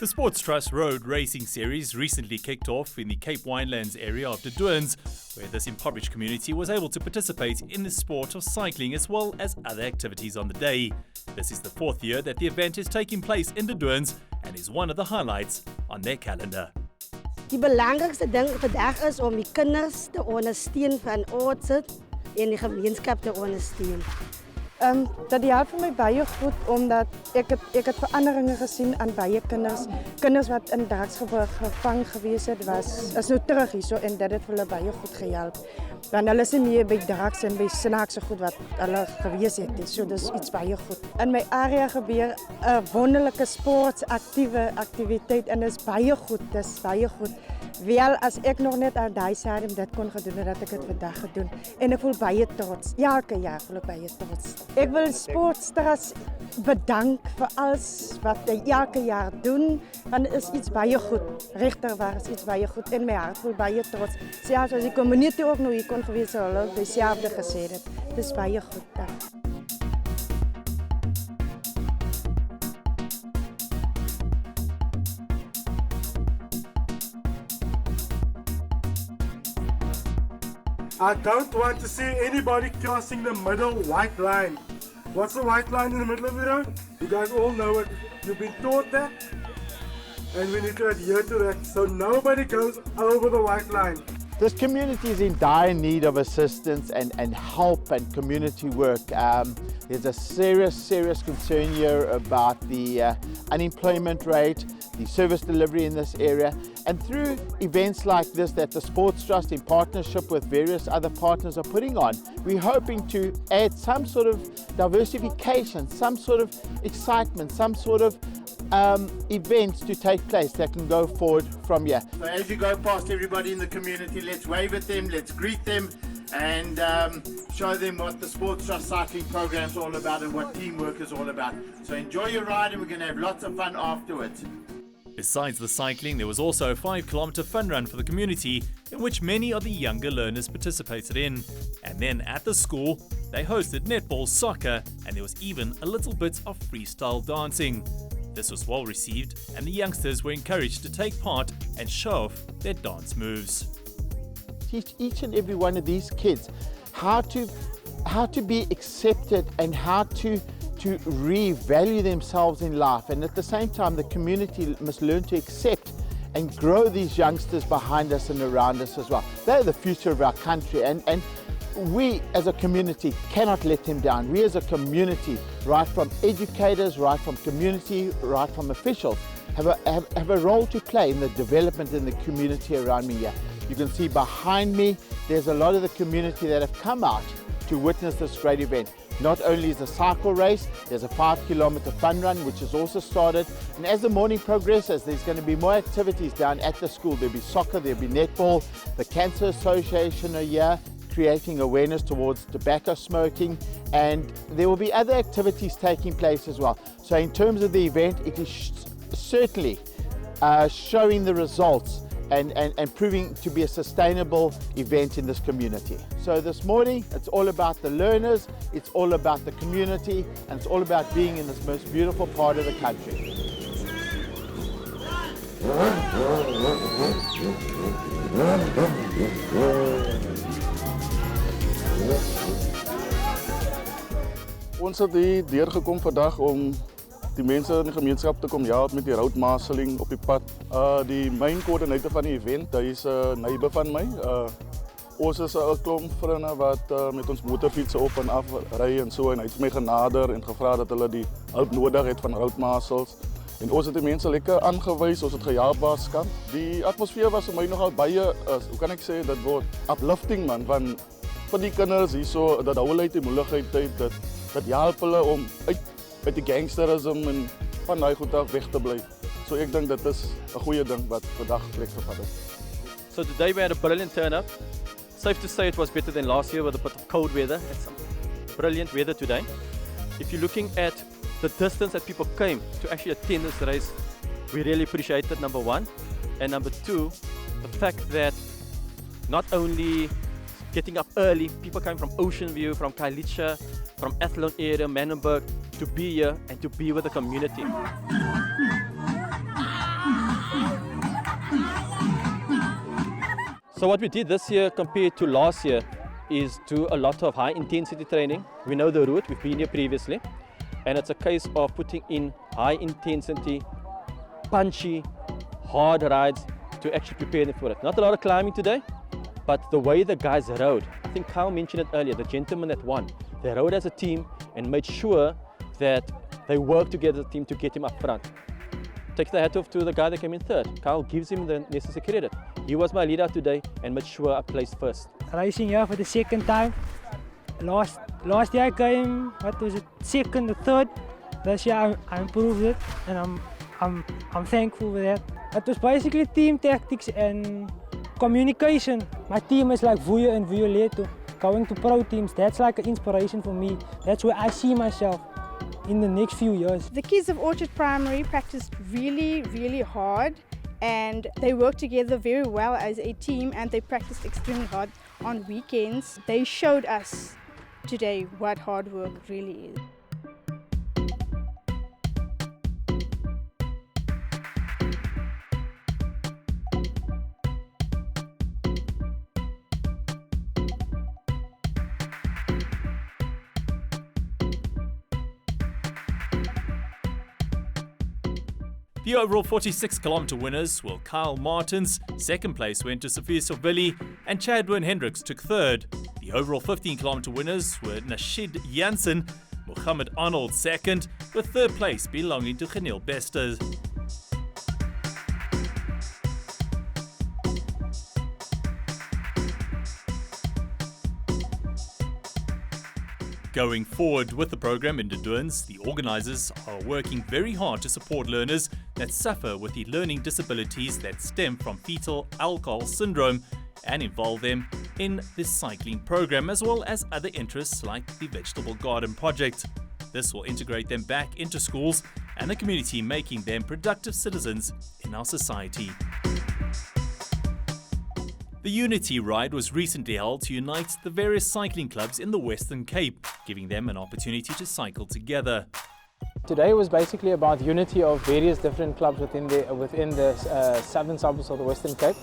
The Sports Trust Road Racing Series recently kicked off in the Cape Winelands area of Doorns, where this impoverished community was able to participate in the sport of cycling as well as other activities on the day. This is the fourth year that the event is taking place in Doorns and is one of the highlights on their calendar. Die belangrikste ding vandag is om die kinders te ondersteun van ons en die gemeenskap te ondersteun. Dat help vir my baie goed omdat ek het veranderinge gesien aan baie kinders. Kinders wat in drugsgebruik gevang gewees het, is nou terug hierso en dit het vir hulle baie goed gehelp. Want hulle is nie meer by drugs en by snaakse goed wat hulle gewees het. So dis iets baie goed. In my area gebeur 'n wonderlike sportsaktiwiteit en dit is baie goed. Dis baie goed. Wel, as ek nog net aan daai stadium dit kon gedoen het, dat ek dit vandag gedoen. En ek voel baie trots. Elke jaar voel ek baie trots. Ek wil Sports Trust bedank vir alles wat hy elke jaar doen. Want dit is iets baie goed. Regtig waar is iets baie goed. En my hart voel baie trots. Selfs as die community ook nou hier kon gewees het, hulle dieselfde gesê het. Dis baie goed. Dank. I don't want to see anybody crossing the middle white line. What's the white line in the middle of the road? You guys all know it. You've been taught that. And we need to adhere to that so nobody goes over the white line. This community is in dire need of assistance and help and community work. There's a serious concern here about the unemployment rate, the service delivery in this area. And through events like this that the Sports Trust in partnership with various other partners are putting on, we're hoping to add some sort of diversification, some sort of excitement, some sort of events to take place that can go forward from here. So as you go past everybody in the community, let's wave at them, let's greet them and show them what the Sports Trust cycling program is all about and what teamwork is all about. So enjoy your ride and we're going to have lots of fun afterwards. Besides the cycling, there was also a 5-kilometre fun run for the community in which many of the younger learners participated in. And then at the school, they hosted netball, soccer, and there was even a little bit of freestyle dancing. This was well received and the youngsters were encouraged to take part and show off their dance moves. Teach each and every one of these kids how to be accepted and how to revalue themselves in life, and at the same time the community must learn to accept and grow these youngsters behind us and around us as well. They're the future of our country and we as a community cannot let them down. We as a community, right from educators, right from community, right from officials, have a role to play in the development in the community around me here. You can see behind me there's a lot of the community that have come out to witness this great event. Not only is a cycle race, there's a 5-kilometre fun run which has also started. And as the morning progresses, there's going to be more activities down at the school. There'll be soccer, there'll be netball. The Cancer Association are here creating awareness towards tobacco smoking. And there will be other activities taking place as well. So in terms of the event, it is certainly showing the results and proving to be a sustainable event in this community. So this morning, it's all about the learners, it's all about the community, and it's all about being in this most beautiful part of the country. Ons het hier deurgekom vandag om die mense in die gemeenskap te kom help met die roadmarshalling op die pad. Die main coördinator van die event, hy is 'n neighbor van my. Ons is 'n klomp vriende wat met ons motorfietsse op en af ry en so, en hy het my genader en gevra dat hulle die hulp nodig het van roadmarshals. En ons het die mense lekker aangewys, ons het gehelp waar ons kan. Die atmosfeer was vir my nogal baie, hoe kan ek sê, dit word uplifting man, want vir die kinders hierso, dat hulle uit die moeilikheid uit, dat help hulle om uit die gangsterisme en van daai goed af weg te bly. So ek dink dit is 'n goeie ding wat vandag plek gevat het. So today we had a brilliant turn-up. Safe to say it was better than last year with a bit of cold weather. Had some brilliant weather today. If you're looking at the distance that people came to actually attend this race, we really appreciate it, number one. And number two, the fact that not only getting up early, people came from Ocean View, from Kailicha, from Athlone area, Manenberg, to be here and to be with the community. So what we did this year compared to last year is do a lot of high intensity training. We know the route, we've been here previously, and it's a case of putting in high intensity, punchy, hard rides to actually prepare them for it. Not a lot of climbing today, but the way the guys rode, I think Kyle mentioned it earlier, the gentleman that won, they rode as a team and made sure that they worked together as a team to get him up front. Take the hat off to the guy that came in third. Kyle gives him the necessary credit. He was my leader today and made sure I placed first. Racing here for the second time. Last year I came, what was it, second or third. This year I improved it, and I'm thankful for that. It was basically team tactics and communication. My team is like Vuyo and Violeto. Going to pro teams, that's like an inspiration for me. That's where I see myself in the next few years. The kids of Orchard Primary practiced really, really hard, and they worked together very well as a team, and they practiced extremely hard on weekends. They showed us today what hard work really is. The overall 46-kilometer winners were Kyle Martins, second place went to Sophia Sorvilli, and Chadwin Hendricks took third. The overall 15-kilometer winners were Nashid Janssen, Mohammed Arnold second, with third place belonging to Genil Bester. Going forward with the program in the Doorns, the organisers are working very hard to support learners that suffer with the learning disabilities that stem from fetal alcohol syndrome and involve them in this cycling program, as well as other interests like the Vegetable Garden Project. This will integrate them back into schools and the community, making them productive citizens in our society. The Unity Ride was recently held to unite the various cycling clubs in the Western Cape, giving them an opportunity to cycle together. Today was basically about unity of various different clubs within the southern suburbs of the Western Cape.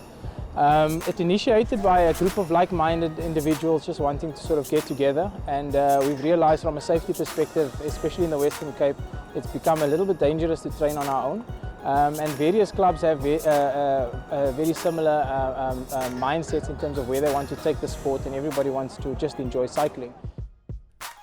It initiated by a group of like-minded individuals just wanting to sort of get together, and we've realized from a safety perspective, especially in the Western Cape, it's become a little bit dangerous to train on our own. And various clubs have very similar mindsets in terms of where they want to take the sport, and everybody wants to just enjoy cycling.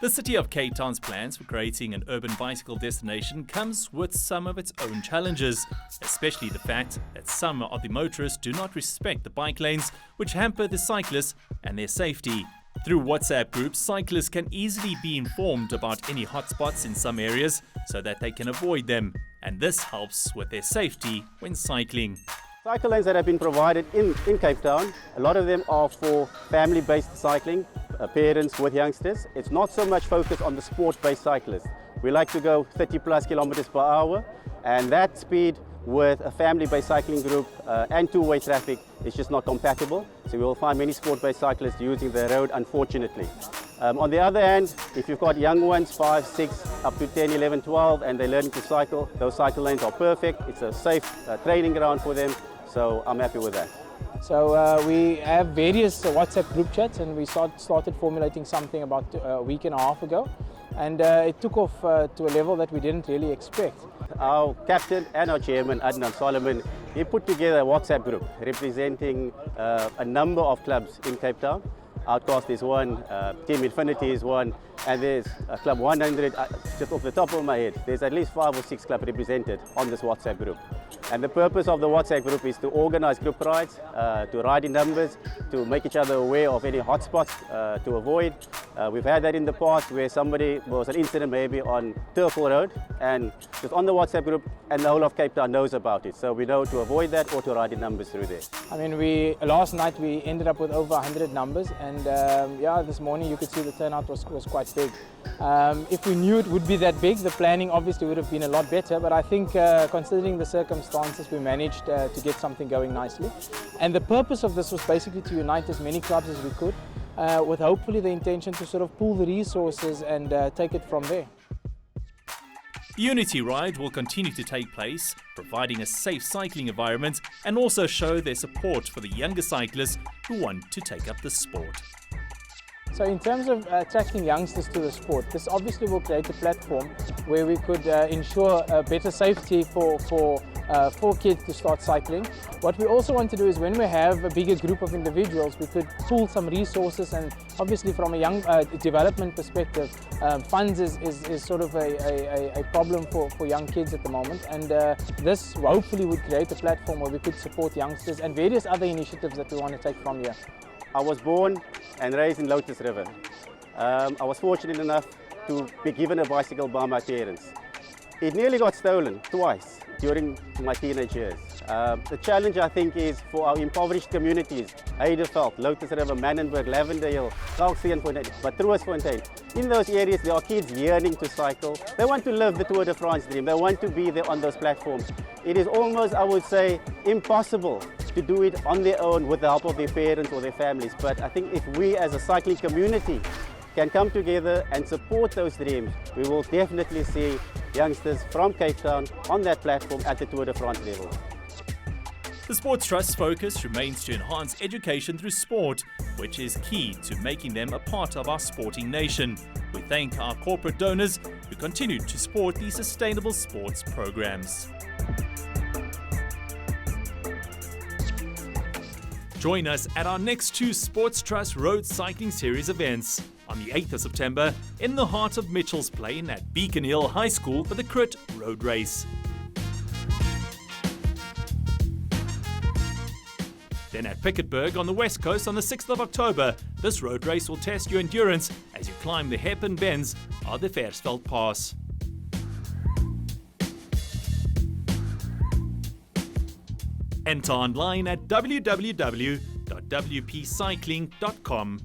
The City of Cape Town's plans for creating an urban bicycle destination comes with some of its own challenges, especially the fact that some of the motorists do not respect the bike lanes, which hamper the cyclists and their safety. Through WhatsApp groups, cyclists can easily be informed about any hotspots in some areas so that they can avoid them, and this helps with their safety when cycling. Cycle lanes that have been provided in Cape Town, a lot of them are for family-based cycling, parents with youngsters. It's not so much focused on the sport-based cyclists. We like to go 30 plus kilometers per hour, and that speed with a family-based cycling group and two-way traffic is just not compatible. So we will find many sport-based cyclists using the road, unfortunately. On the other hand, if you've got young ones, 5, 6, up to 10, 11, 12, and they're learning to cycle, those cycle lanes are perfect. It's a safe training ground for them, so I'm happy with that. So we have various WhatsApp group chats, and we started formulating something about a week and a half ago, and it took off to a level that we didn't really expect. Our captain and our chairman, Adnan Solomon, he put together a WhatsApp group representing a number of clubs in Cape Town. Outcast is one, Team Infinity is one, and there's Club 100, just off the top of my head, there's at least 5 or 6 clubs represented on this WhatsApp group. And the purpose of the WhatsApp group is to organize group rides, to ride in numbers, to make each other aware of any hotspots to avoid. We've had that in the past where somebody was an incident maybe on Turkle Road, and just on the WhatsApp group, and the whole of Cape Town knows about it. So we know to avoid that or to ride in numbers through there. I mean, last night we ended up with over 100 numbers, and yeah, this morning you could see the turnout was quite big. If we knew it would be that big, the planning obviously would have been a lot better, but I think considering the circumstances, we managed to get something going nicely. And the purpose of this was basically to unite as many clubs as we could, with hopefully the intention to sort of pool the resources and take it from there. The Unity Ride will continue to take place, providing a safe cycling environment and also show their support for the younger cyclists who want to take up the sport. So in terms of attracting youngsters to the sport, this obviously will create a platform where we could ensure better safety for kids to start cycling. What we also want to do is when we have a bigger group of individuals, we could pool some resources, and obviously from a young development perspective, funds is sort of a problem for young kids at the moment, and this hopefully would create a platform where we could support youngsters and various other initiatives that we want to take from here. I was born and raised in Lotus River. I was fortunate enough to be given a bicycle by my parents. It nearly got stolen twice during my teenage years. The challenge, I think, is for our impoverished communities, Heideveld, Lotus River, Mannenberg, Lavendale, Kalksteenfontein, Matroosfontein. In those areas, there are kids yearning to cycle. They want to live the Tour de France dream. They want to be there on those platforms. It is almost, I would say, impossible to do it on their own with the help of their parents or their families. But I think if we as a cycling community can come together and support those dreams, we will definitely see youngsters from Cape Town on that platform at the Tour de France level. The Sports Trust's focus remains to enhance education through sport, which is key to making them a part of our sporting nation. We thank our corporate donors who continue to support these sustainable sports programs. Join us at our next two Sports Trust Road Cycling Series events. On the 8th of September, in the heart of Mitchell's Plain at Beacon Hill High School for the Crit Road Race. Then at Piketberg on the west coast on the 6th of October, this road race will test your endurance as you climb the hairpin bends of the Versveld Pass. Enter online at www.wpcycling.com.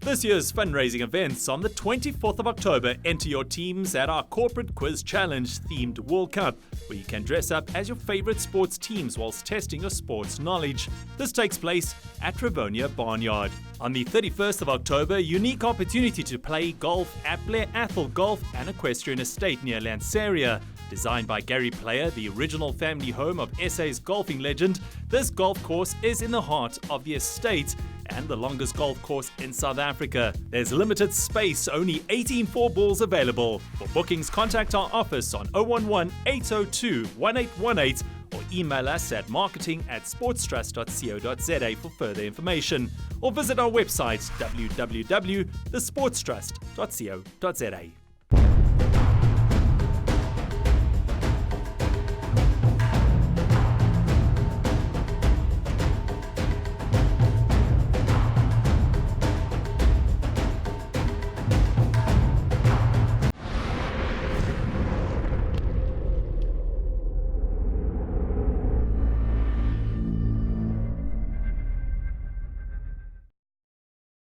This year's fundraising events on the 24th of October enter your teams at our Corporate Quiz Challenge themed World Cup, where you can dress up as your favorite sports teams whilst testing your sports knowledge. This takes place at Rivonia Barnyard. On the 31st of October, unique opportunity to play golf at Blair Athol Golf and Equestrian Estate near Lanseria. Designed by Gary Player, the original family home of SA's golfing legend, this golf course is in the heart of the estate and the longest golf course in South Africa. There's limited space, only 18 4-balls available. For bookings, contact our office on 011-802-1818 or email us at marketing@sportstrust.co.za for further information, or visit our website www.thesportstrust.co.za.